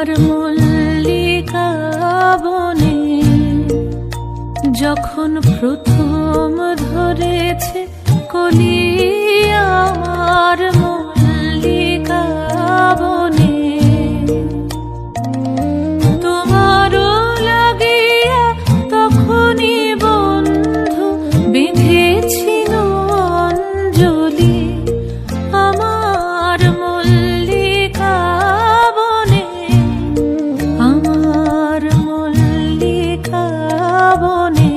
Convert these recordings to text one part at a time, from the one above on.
আমার মল্লিকা বনে যখন প্রথম ধরেছে কলি, আমার মল্লিকা বনে তোমারও লাগিয়া তখনই বন্ধু বেঁধেছিল অঞ্জলি। আমার মল্লিকা বনে, আমার মল্লিকা বনে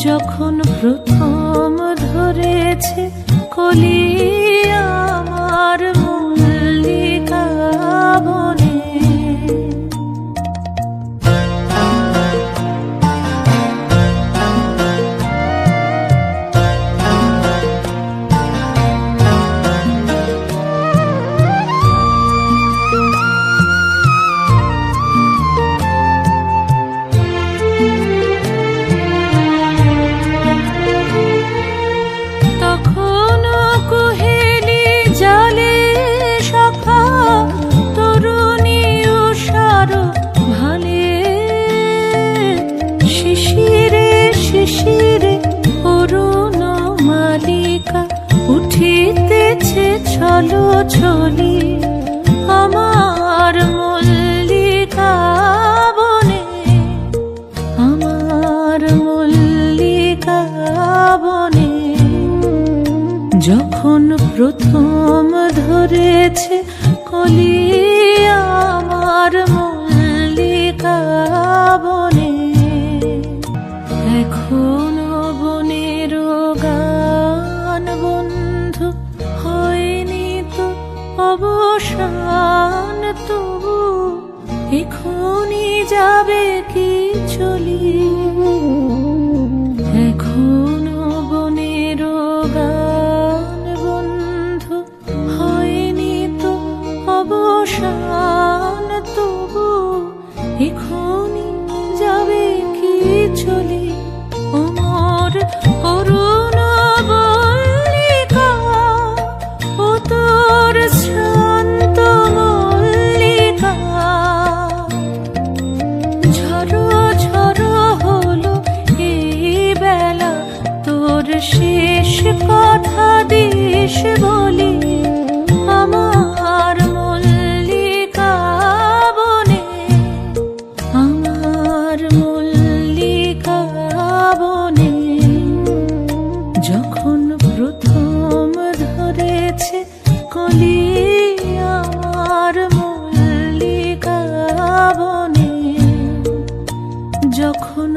যখন প্রথম ধরেছে কলি, আমার মল্লিকা বনে। উঠিতেছে ছলো ছলি, আমার মল্লিকা বনে, আমার মল্লিকা বনে যখন প্রথম ধরেছে কলি, আমার মল্লিকা বনে। এখনো বনের গান বন্ধু হয়নি তো অবসান, তবু এখনই যাবে কি চলি। এখনো বনের গান বন্ধু হয়নি তো অবসান, তবু এখনই যাবে কি চলি। ওমর করুণ মল্লিকা, ও তোর শান্ত মল্লিকা, ঝরো ঝরো হলো এই বেলা, তোর শেষ কথা দিস বলি। আমার মল্লিকা বনে, আমার মল্লিকা বনে যখন প্রথম ধরেছে কলি, আমার মল্লিকা বনে যখন